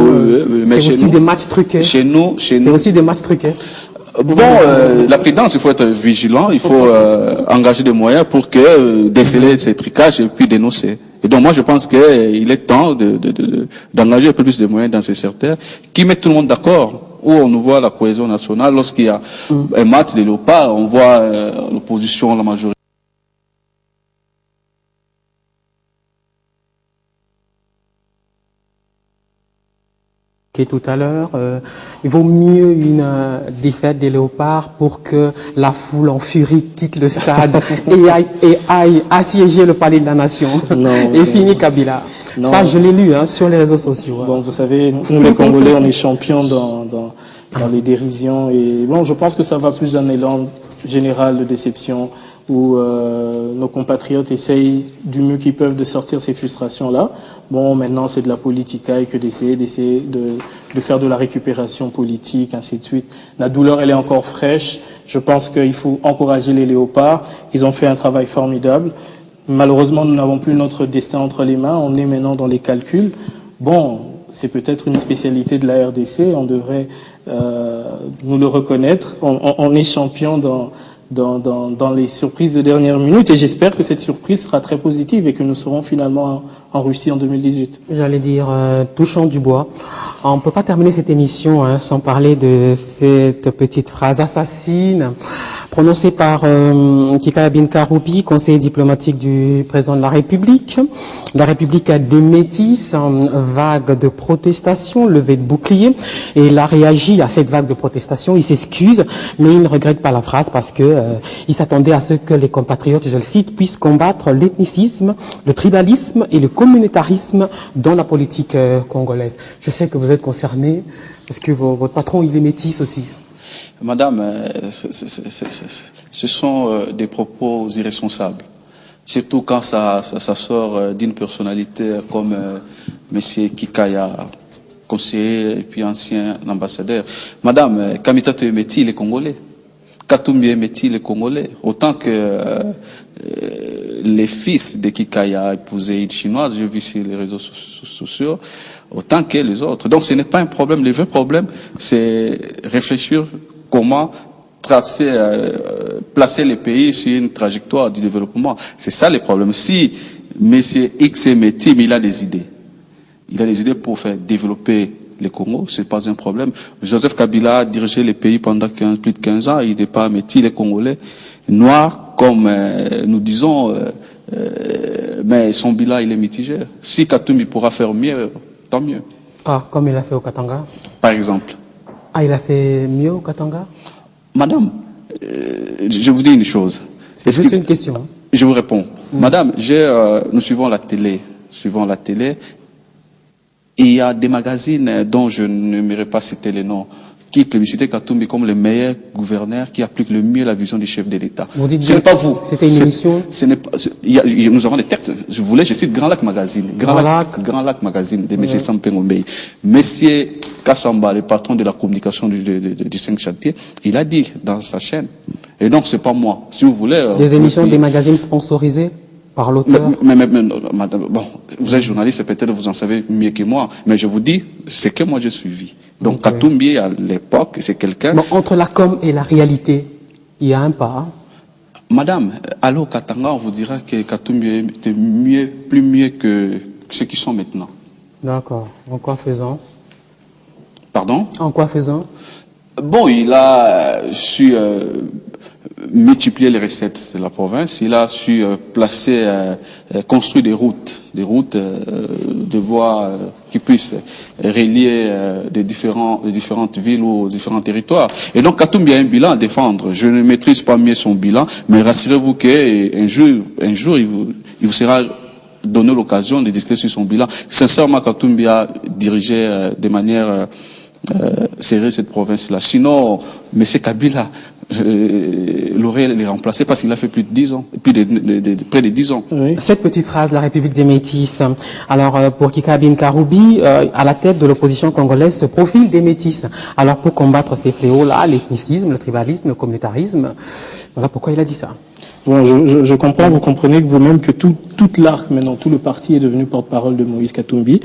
C'est aussi des matchs truqués. Chez nous. C'est aussi des matchs truqués. Bon, la prudence, il faut être vigilant, il faut engager des moyens pour que déceler ces trucages et puis dénoncer. Et donc, moi, je pense qu'il est temps d'engager un peu plus de moyens dans ces secteurs qui mettent tout le monde d'accord. Où on voit la cohésion nationale, lorsqu'il y a un match de léopards, on voit l'opposition, la majorité. Tout à l'heure, il vaut mieux une défaite des léopards pour que la foule en furie quitte le stade et aille assiéger le palais de la nation. Et finit Kabila. Non. Ça, je l'ai lu sur les réseaux sociaux. Bon, vous savez, nous les Congolais, on est champions dans les dérisions. Et bon, je pense que ça va plus d'un élan général de déception où nos compatriotes essayent du mieux qu'ils peuvent de sortir ces frustrations-là. Bon, maintenant, c'est de la politicaille que d'essayer de faire de la récupération politique, ainsi de suite. La douleur, elle est encore fraîche. Je pense qu'il faut encourager les léopards. Ils ont fait un travail formidable. Malheureusement, nous n'avons plus notre destin entre les mains. On est maintenant dans les calculs. Bon, c'est peut-être une spécialité de la RDC. On devrait nous le reconnaître. On est champion dans les surprises de dernière minute et j'espère que cette surprise sera très positive et que nous serons finalement en Russie en 2018. J'allais dire, touchons du bois. On ne peut pas terminer cette émission sans parler de cette petite phrase assassine prononcée par Kikaya Binkaroubi, conseiller diplomatique du président de la République. La République a des métis, vague de protestation, levée de bouclier, et il a réagi à cette vague de protestation. Il s'excuse, mais il ne regrette pas la phrase parce que il s'attendait à ce que les compatriotes, je le cite, puissent combattre l'ethnicisme, le tribalisme et le communautarisme dans la politique congolaise. Je sais que vous êtes concerné, parce que votre patron, il est métis aussi. Madame, ce sont des propos irresponsables. Surtout quand ça sort d'une personnalité comme M. Kikaya, conseiller et puis ancien ambassadeur. Madame, Kamitato Emeti, il est congolais. Katumbi Emeti, il est congolais. Autant que les fils de Kikaya épousaient une chinoise, j'ai vu sur les réseaux sociaux, autant que les autres. Donc ce n'est pas un problème. Le vrai problème, c'est réfléchir comment tracer, placer les pays sur une trajectoire du développement. C'est ça le problème. Si M. X Emeti, il a des idées. Il a des idées pour faire développer le Congo, c'est pas un problème. Joseph Kabila a dirigé les pays pendant plus de 15 ans, il n'est pas métis, il est congolais, noir, comme nous disons, mais son bilan, il est mitigé. Si Katumbi pourra faire mieux, tant mieux. Ah, comme il a fait au Katanga? Par exemple. Ah, il a fait mieux au Katanga? Madame, je vous dis une chose. C'est une question. Hein? Je vous réponds. Madame, nous suivons la télé. Il y a des magazines dont je n'aimerais pas citer les noms, qui plébiscitaient Katumbi comme le meilleur gouverneur qui applique le mieux la vision du chef de l'État. Ce n'est pas vous. C'était une émission. Nous avons des textes. Je cite Grand Lac Magazine. Grand Lac Magazine de M. Sampengombe. Monsieur Kassamba, le patron de la communication du 5 chantier, il a dit dans sa chaîne. Et donc, c'est pas moi. Si vous voulez. Des émissions, des magazines sponsorisés par l'auteur. Madame, bon, vous êtes journaliste, peut-être vous en savez mieux que moi, mais je vous dis, c'est que moi j'ai suivi. Donc Katumbi, à l'époque, c'est quelqu'un... Bon, entre la com et la réalité, il y a un pas. Madame, alors Katanga, on vous dira que Katumbi était plus mieux que ceux qui sont maintenant. D'accord. En quoi faisant? Pardon? En quoi faisant? Bon, il a su multiplier les recettes de la province. Il a su placer, construire des routes, de voies qui puissent relier des différentes villes ou différents territoires. Et donc, Katumbi a un bilan à défendre. Je ne maîtrise pas mieux son bilan, mais rassurez-vous qu'un jour, il vous sera donné l'occasion de discuter sur son bilan. Sincèrement, Katumbi a dirigé de manière sérieuse cette province-là. Sinon, M. Kabila, l'aurait les remplacé parce qu'il a fait plus de 10 ans, près de 10 ans. Oui. Cette petite phrase, la République des Métis. Alors, pour Kikabine Karoubi, à la tête de l'opposition congolaise, se profile des Métis. Alors, pour combattre ces fléaux-là, l'ethnicisme, le tribalisme, le communautarisme, voilà pourquoi il a dit ça. Bon, je comprends, vous comprenez que vous-même que toute l'arc, maintenant, tout le parti est devenu porte-parole de Moïse Katumbi.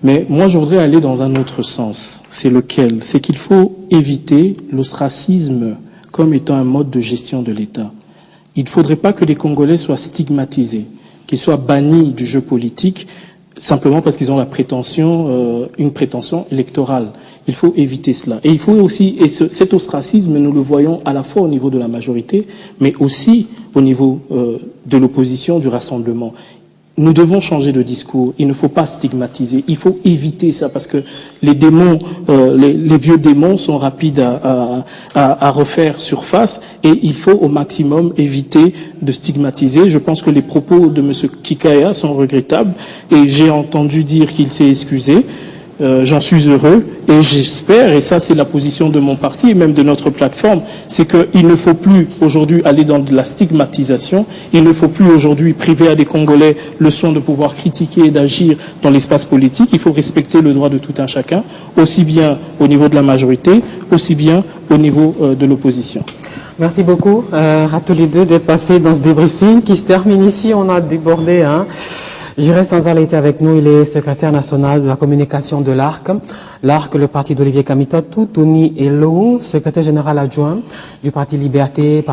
Mais moi, je voudrais aller dans un autre sens. C'est lequel? C'est qu'il faut éviter l'ostracisme comme étant un mode de gestion de l'État. Il ne faudrait pas que les Congolais soient stigmatisés, qu'ils soient bannis du jeu politique simplement parce qu'ils ont la prétention, une prétention électorale. Il faut éviter cela. Et il faut aussi, et cet ostracisme, nous le voyons à la fois au niveau de la majorité, mais aussi au niveau de l'opposition, du Rassemblement. Nous devons changer de discours. Il ne faut pas stigmatiser. Il faut éviter ça parce que les démons, les vieux démons sont rapides à refaire surface et il faut au maximum éviter de stigmatiser. Je pense que les propos de M. Kikaya sont regrettables et j'ai entendu dire qu'il s'est excusé. J'en suis heureux et j'espère, et ça c'est la position de mon parti et même de notre plateforme, c'est qu'il ne faut plus aujourd'hui aller dans de la stigmatisation, il ne faut plus aujourd'hui priver à des Congolais le soin de pouvoir critiquer et d'agir dans l'espace politique, il faut respecter le droit de tout un chacun, aussi bien au niveau de la majorité, aussi bien au niveau de l'opposition. Merci beaucoup à tous les deux d'être passés dans ce débriefing qui se termine ici. On a débordé, hein. J'irai Sanzal était avec nous, il est secrétaire national de la communication de l'ARC. L'ARC, le parti d'Olivier Kamitotou, Tony Elo, secrétaire général adjoint du parti Liberté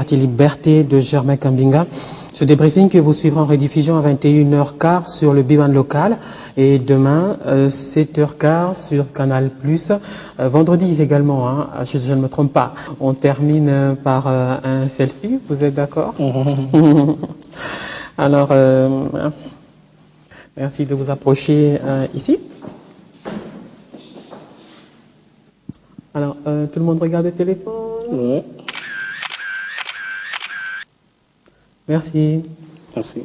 de Germain Kambinga. Ce débriefing que vous suivrez en rediffusion à 21h15 sur le Biban local et demain 7h15 sur Canal+. Vendredi également, hein, je ne me trompe pas. On termine par un selfie, vous êtes d'accord? Alors, merci de vous approcher ici. Alors, tout le monde regarde le téléphone? Ouais. Merci. Merci.